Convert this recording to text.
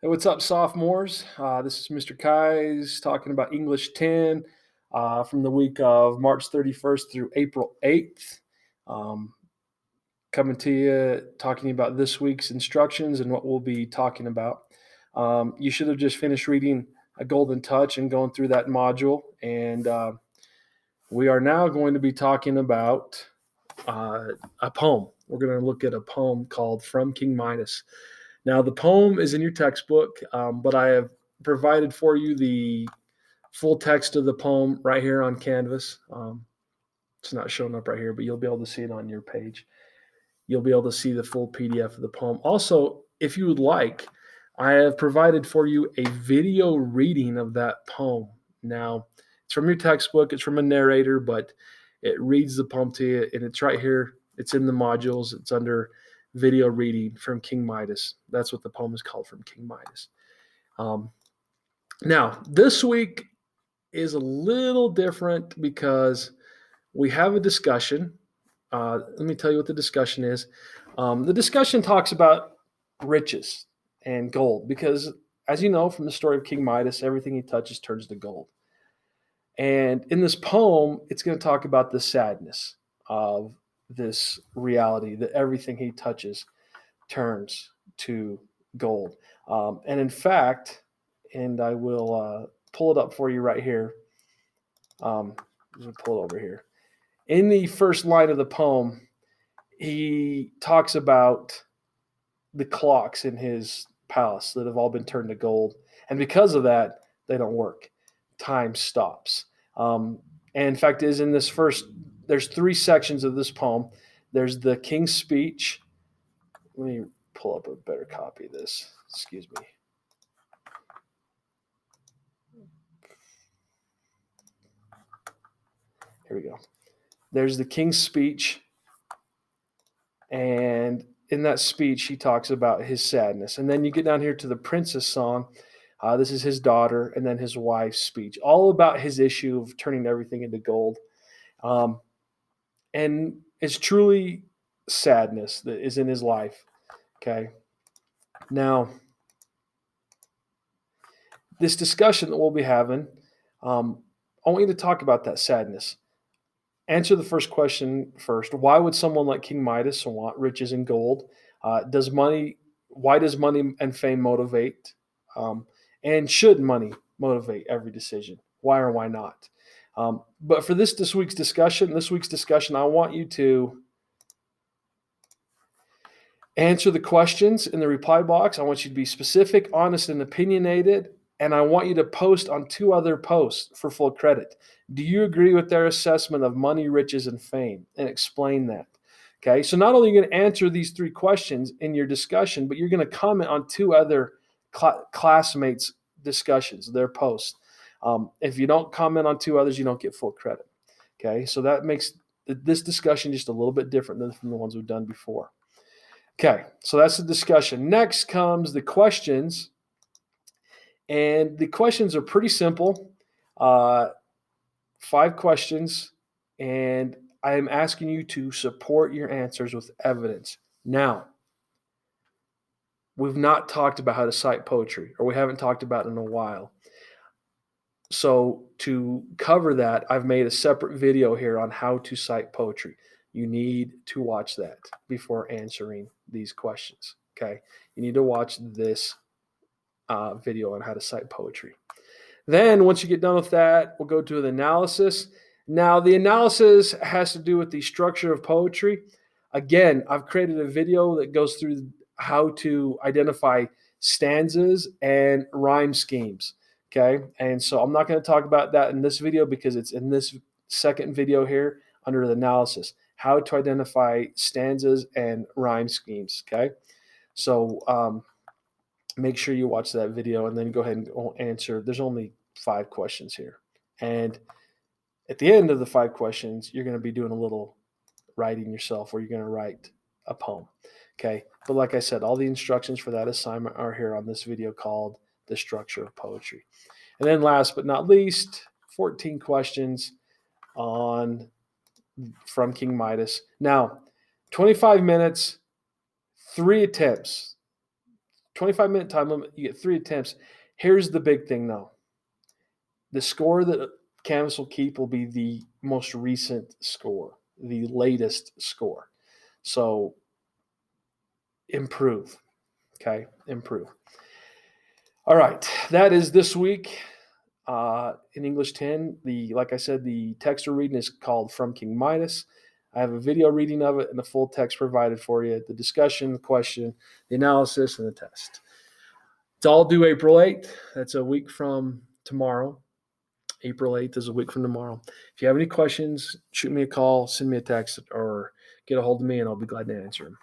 Hey, what's up, sophomores? This is Mr. Kais talking about English 10 from the week of March 31st through April 8th. Um, Coming to you talking about this week's instructions and what we'll be talking about. You should have just finished reading A Golden Touch and going through that module. And we are now going to be talking about a poem. We're going to look at a poem called From King Midas. Now, the poem is in your textbook, but I have provided for you the full text of the poem right here on Canvas. It's not showing up right here, but you'll be able to see it on your page. You'll be able to see the full PDF of the poem. Also, if you would like, I have provided for you a video reading of that poem. Now, it's from your textbook. It's from a narrator, but it reads the poem to you, and it's right here. It's in the modules. It's under video reading from King Midas. That's what the poem is called, From King Midas. Now, this week is a little different because we have a discussion. Let me tell you what the discussion is. The discussion talks about riches and gold because, as you know from the story of King Midas, everything he touches turns to gold. And in this poem, it's going to talk about the sadness of this reality that everything he touches turns to gold. And in fact, and I will pull it up for you right here. I'm going to pull it over here. In the first line of the poem, he talks about the clocks in his palace that have all been turned to gold. And because of that, they don't work. Time stops. And in fact, is in this first, there's three sections of this poem. There's the king's speech. Let me pull up a better copy of this. Excuse me. Here we go. There's the king's speech. And in that speech, he talks about his sadness. And then you get down here to the prince's song. This is his daughter, and then his wife's speech, all about his issue of turning everything into gold. And it's truly sadness that is in his life. Okay. Now, this discussion that we'll be having, I want you to talk about that sadness. Answer the first question first. Why would someone like King Midas want riches and gold? Why does money and fame motivate? And should money motivate every decision? Why or why not? But for this week's discussion, I want you to answer the questions in the reply box. I want you to be specific, honest, and opinionated. And I want you to post on two other posts for full credit. Do you agree with their assessment of money, riches, and fame? And explain that. Okay, so not only are you going to answer these three questions in your discussion, but you're going to comment on two other classmates' discussions, their posts. If you don't comment on two others, you don't get full credit. Okay, so that makes this discussion just a little bit different than from the ones we've done before. Okay, so that's the discussion. Next comes the questions. And the questions are pretty simple. 5 questions. And I am asking you to support your answers with evidence. Now, we've not talked about how to cite poetry, or we haven't talked about it in a while. So to cover that, I've made a separate video here on how to cite poetry. You need to watch that before answering these questions. Okay, you need to watch this video on how to cite poetry. Then once you get done with that, we'll go to the analysis. Now, the analysis has to do with the structure of poetry. Again, I've created a video that goes through how to identify stanzas and rhyme schemes. Okay, and so I'm not going to talk about that in this video because it's in this second video here under the analysis, how to identify stanzas and rhyme schemes. Okay, so make sure you watch that video and then go ahead and answer. There's only 5 questions here. And at the end of the 5 questions, you're going to be doing a little writing yourself where you're going to write a poem. Okay. But like I said, all the instructions for that assignment are here on this video called The Structure of Poetry. And then last but not least, 14 questions on From King Midas. Now, 25 minutes, 3 attempts. 25-minute time limit. You get 3 attempts. Here's the big thing, though. The score that Canvas will keep will be the most recent score, the latest score. So improve. Okay, improve. All right, that is this week in English 10. Like I said, the text we're reading is called From King Midas. I have a video reading of it and the full text provided for you, the discussion, the question, the analysis, and the test. It's all due April 8th. That's a week from tomorrow. April 8th is a week from tomorrow. If you have any questions, shoot me a call, send me a text, or get a hold of me, and I'll be glad to answer them.